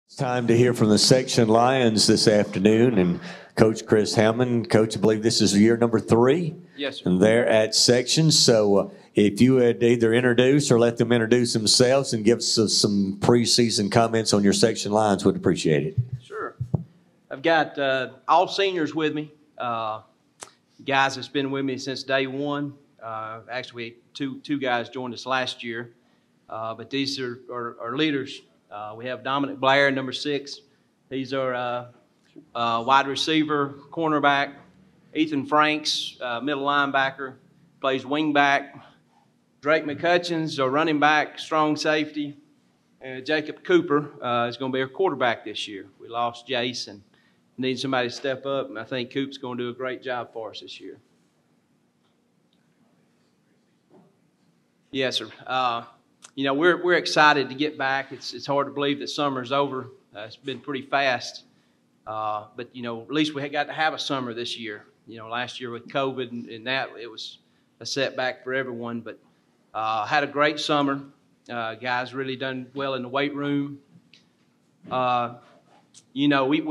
It's time to hear from the Section Lions this afternoon, and Coach Chris Hammond. Coach, I believe this is year number 3. Yes, sir. And they're at Section. So if you would either introduce or let them introduce themselves and give us some preseason comments on your Section Lions, would appreciate it. Sure. I've got all seniors with me. Guys that's been with me since day one. Actually, two guys joined us last year, but these are leaders. We have Dominic Blair, number 6. He's our wide receiver, cornerback. Ethan Franks, middle linebacker, plays wingback. Drake McCutcheons, a running back, strong safety. And Jacob Cooper is going to be our quarterback this year. We lost Jace and need somebody to step up, and I think Coop's going to do a great job for us this year. Yes, sir. We're excited to get back. It's hard to believe that summer's over. It's been pretty fast. But at least we got to have a summer this year. Last year with COVID and that, it was a setback for everyone. But had a great summer. Guys really done well in the weight room. We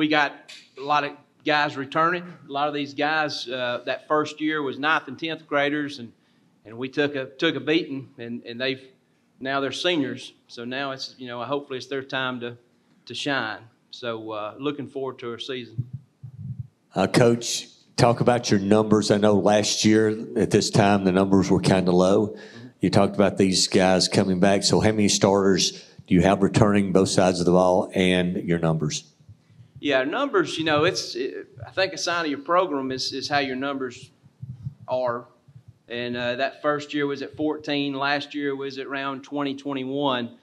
got a lot of guys returning. A lot of these guys that first year was 9th and 10th graders, and we took a beating, and now they're seniors. So now it's hopefully it's their time to shine. So looking forward to our season. Coach, talk about your numbers. I know last year at this time the numbers were kind of low. Mm-hmm. You talked about these guys coming back. So how many starters do you have returning both sides of the ball, and your numbers? Yeah, numbers, I think a sign of your program is how your numbers are. And that first year was at 14. Last year was at around 20, 21.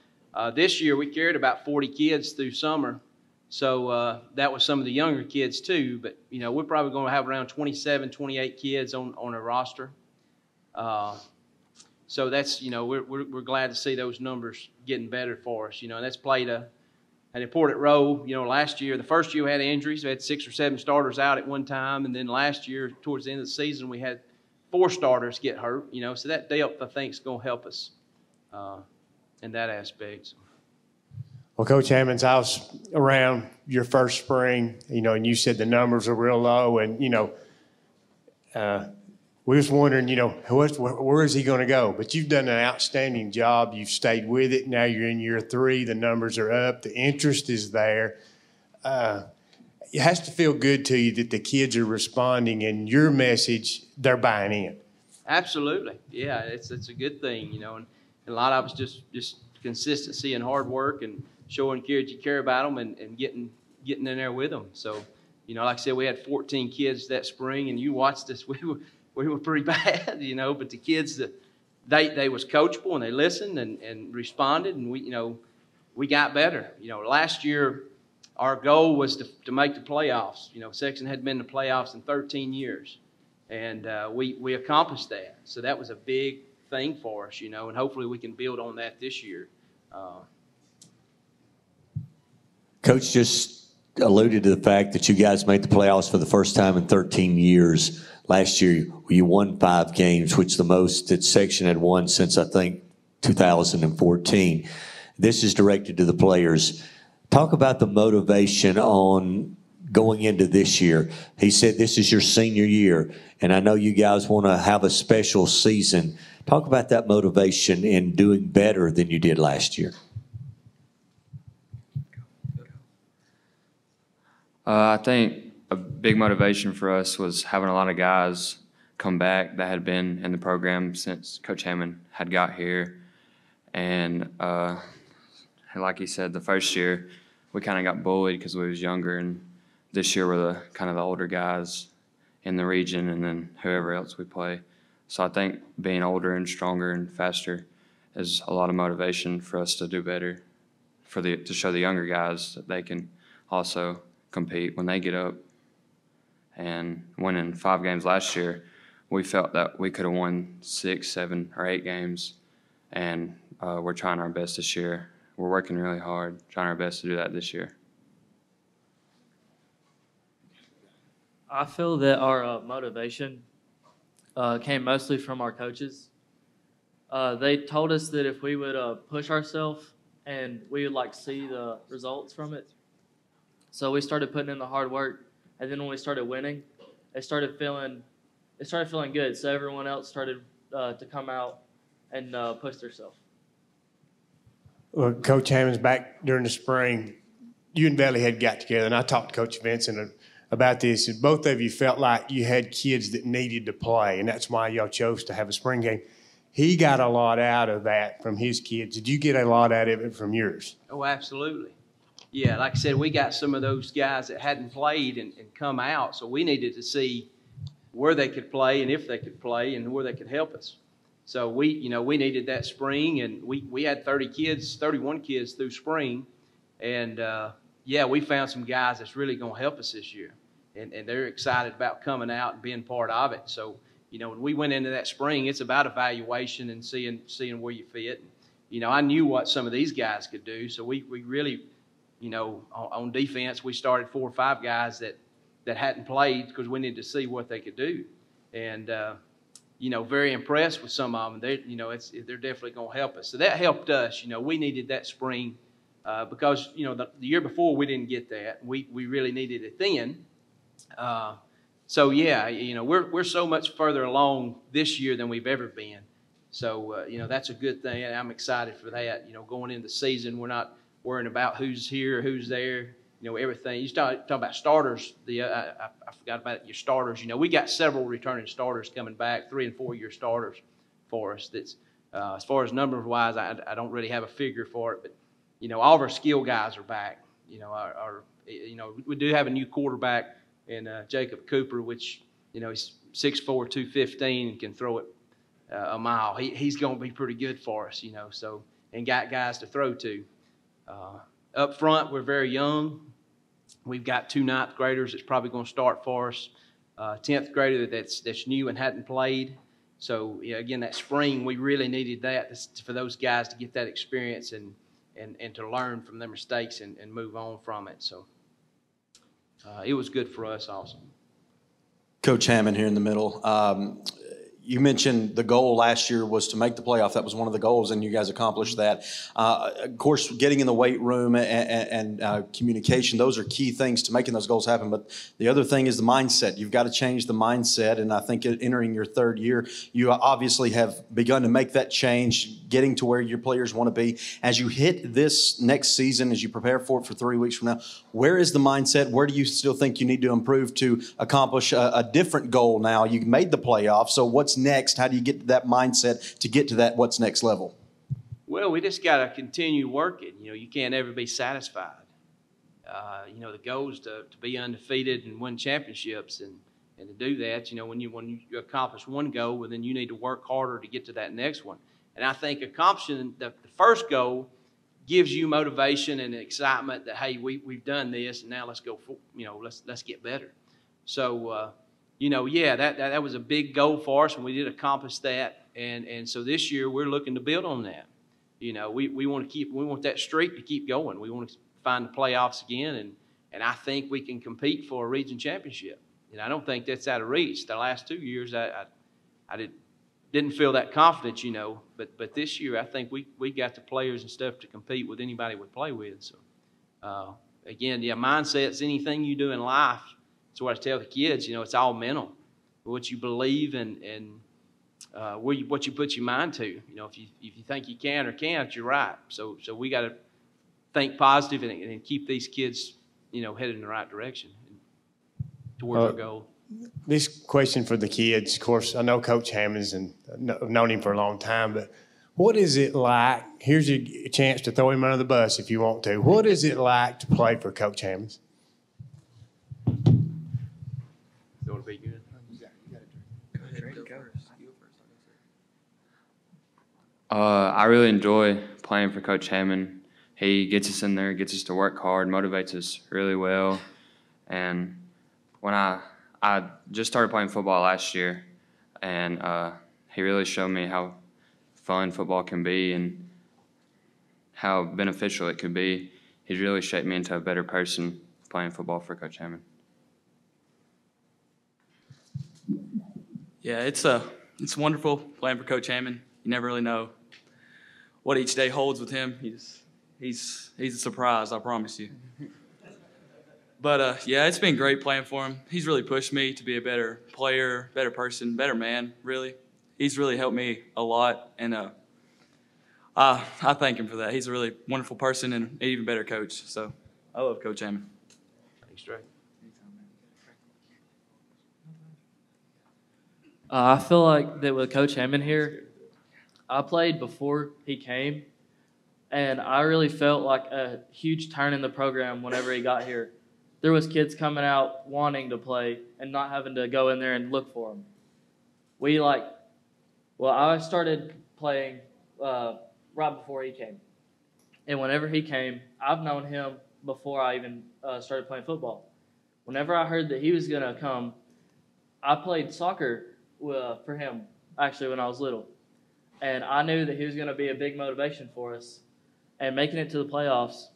This year we carried about 40 kids through summer. So that was some of the younger kids too. But, we're probably going to have around 27, 28 kids on our roster. So that's, we're glad to see those numbers getting better for us. And that's played an important role. Last year, the first year we had injuries. We had 6 or 7 starters out at one time. And then last year, towards the end of the season, we had 4 starters get hurt. So that depth, I think, is going to help us in that aspect. Well, Coach Hammonds, I was around your first spring, and you said the numbers are real low. And, we was wondering, where is he going to go? But you've done an outstanding job. You've stayed with it. Now you're in year 3. The numbers are up. The interest is there. It has to feel good to you that the kids are responding, and your message, they're buying in. Absolutely. Yeah, it's a good thing, and a lot of it's just consistency and hard work and showing kids you care about them and getting in there with them. So, like I said, we had 14 kids that spring, and you watched us. We were pretty bad, but the kids, they was coachable, and they listened and responded, and we got better. Last year our goal was to make the playoffs. Section had been in the playoffs in 13 years, and we accomplished that. So that was a big thing for us, and hopefully we can build on that this year. Coach just alluded to the fact that you guys made the playoffs for the first time in 13 years. Last year, you won 5 games, which the most that Section had won since, I think, 2014. This is directed to the players. Talk about the motivation on going into this year. He said this is your senior year, and I know you guys want to have a special season. Talk about that motivation in doing better than you did last year. I think a big motivation for us was having a lot of guys come back that had been in the program since Coach Hammond had got here. And like he said, the first year we kind of got bullied because we was younger, and this year we're the older guys in the region, and then whoever else we play. So I think being older and stronger and faster is a lot of motivation for us to do better, to show the younger guys that they can also compete when they get up. And winning 5 games last year, we felt that we could have won 6, 7, or 8 games, and we're trying our best this year. We're working really hard, trying our best to do that this year. I feel that our motivation came mostly from our coaches. They told us that if we would push ourselves and we would see the results from it, So we started putting in the hard work, and then when we started winning, it started feeling good. So everyone else started to come out and push themselves. Well, Coach Hammons, back during the spring, you and Valley had got together, and I talked to Coach Vincent about this, and both of you felt like you had kids that needed to play, and that's why y'all chose to have a spring game. He got a lot out of that from his kids. Did you get a lot out of it from yours? Oh, absolutely. Yeah, like I said, we got some of those guys that hadn't played and come out, so we needed to see where they could play and if they could play and where they could help us. So we needed that spring, and we had 31 kids through spring, and we found some guys that's really going to help us this year, and they're excited about coming out and being part of it. So when we went into that spring, it's about evaluation and seeing where you fit. I knew what some of these guys could do, so we really, on defense, we started 4 or 5 guys that hadn't played because we needed to see what they could do, and very impressed with some of them. They're definitely going to help us. So that helped us. We needed that spring because the year before we didn't get that. We really needed it then. We're so much further along this year than we've ever been. So that's a good thing. I'm excited for that. Going into the season, we're not worrying about who's here or who's there. Everything. You talk about starters. I forgot about your starters. We got several returning starters coming back, 3- and 4-year starters for us. That's as far as numbers wise, I don't really have a figure for it, but all of our skill guys are back. We do have a new quarterback in Jacob Cooper, which he's 6'4", 215, and can throw it a mile. He's going to be pretty good for us. So and got guys to throw to. Up front, we're very young. We've got 2 9th graders that's probably going to start for us. 10th grader that's new and hadn't played. So again, that spring we really needed that for those guys to get that experience and to learn from their mistakes and move on from it. So it was good for us also. Coach Hammond here in the middle. You mentioned the goal last year was to make the playoff. That was one of the goals, and you guys accomplished that. Of course, getting in the weight room and communication, those are key things to making those goals happen. But the other thing is the mindset. You've got to change the mindset, and I think entering your 3rd year, you obviously have begun to make that change, getting to where your players want to be. As you hit this next season, as you prepare for it for 3 weeks from now, where is the mindset? Where do you still think you need to improve to accomplish a different goal now? You made the playoff, so what's next? How do you get to that mindset to get to that what's next level? Well, we just got to continue working. You can't ever be satisfied. The goal is to be undefeated and win championships, and to do that, when you accomplish one goal, well, then you need to work harder to get to that next one. And I think accomplishing the first goal gives you motivation and excitement that, hey, we've done this, and now let's go let's get better. So that was a big goal for us, and we did accomplish that. And so this year we're looking to build on that. We want that streak to keep going. We want to find the playoffs again, and I think we can compete for a region championship. I don't think that's out of reach. The last 2 years I didn't feel that confident, but this year I think we got the players and stuff to compete with anybody we play with. So again, mindset's anything you do in life. That's what I tell the kids. It's all mental. What you believe and what you put your mind to. If you think you can or can't, you're right. So we got to think positive and keep these kids, headed in the right direction towards our goal. This question for the kids, of course, I know Coach Hammons and I've known him for a long time, but what is it like? Here's a chance to throw him under the bus if you want to. What is it like to play for Coach Hammons? Be good. I really enjoy playing for Coach Hammond. He gets us in there, gets us to work hard, motivates us really well. And when I just started playing football last year, and he really showed me how fun football can be and how beneficial it can be. He's really shaped me into a better person playing football for Coach Hammond. Yeah, it's wonderful playing for Coach Hammond. You never really know what each day holds with him. He's a surprise, I promise you. But yeah, it's been great playing for him. He's really pushed me to be a better player, better person, better man, really. He's really helped me a lot, and I thank him for that. He's a really wonderful person and an even better coach. So I love Coach Hammond. Thanks, Trey. I feel like that with Coach Hammond here, I played before he came, and I really felt like a huge turn in the program whenever he got here. There was kids coming out wanting to play and not having to go in there and look for them. I started playing right before he came. And whenever he came, I've known him before I even started playing football. Whenever I heard that he was going to come, I played soccer for him, actually, when I was little. And I knew that he was going to be a big motivation for us. And making it to the playoffs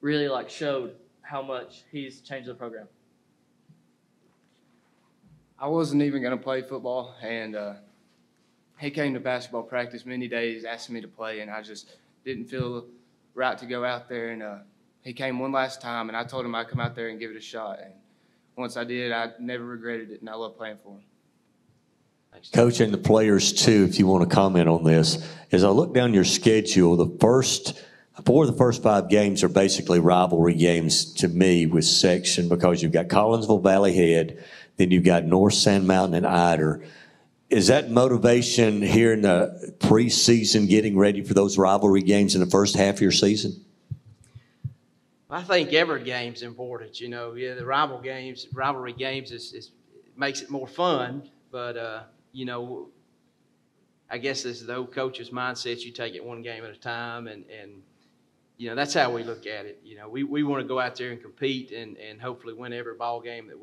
really showed how much he's changed the program. I wasn't even going to play football, and he came to basketball practice many days asking me to play, and I just didn't feel right to go out there. And he came one last time, and I told him I'd come out there and give it a shot. And once I did, I never regretted it, and I love playing for him. Coach, and the players too, if you want to comment on this, as I look down your schedule, four of the first 5 games are basically rivalry games to me with section, because you've got Collinsville, Valley Head, then you've got North Sand Mountain and Ider. Is that motivation here in the preseason, getting ready for those rivalry games in the first half of your season? I think every game's important. You know, the rivalry games makes it more fun, but I guess this is the old coach's mindset. You take it one game at a time, and that's how we look at it. We want to go out there and compete and hopefully win every ball game that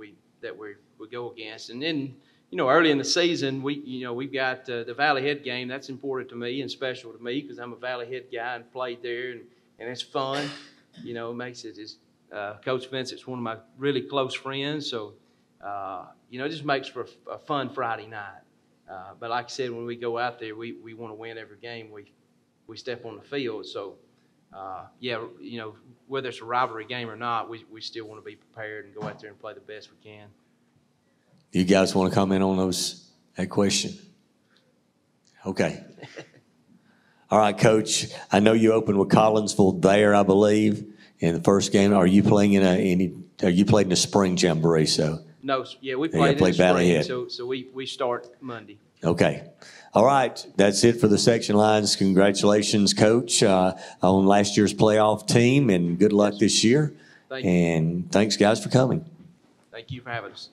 we go against. And then, early in the season, we've got the Valley Head game. That's important to me and special to me because I'm a Valley Head guy and played there, and it's fun. It makes it Coach Vincent's one of my really close friends, so it just makes for a fun Friday night. But like I said, when we go out there, we want to win every game we step on the field. So, whether it's a rivalry game or not, we still want to be prepared and go out there and play the best we can. You guys want to comment on that question? Okay. All right, Coach. I know you opened with Collinsville there, I believe, in the first game. Are you playing Are you playing the spring jamboree? No, we played in the Valley spring, Head. so we start Monday. Okay. All right. That's it for the section lines. Congratulations, Coach, on last year's playoff team, and good luck this year. Thank you. And thanks, guys, for coming. Thank you for having us.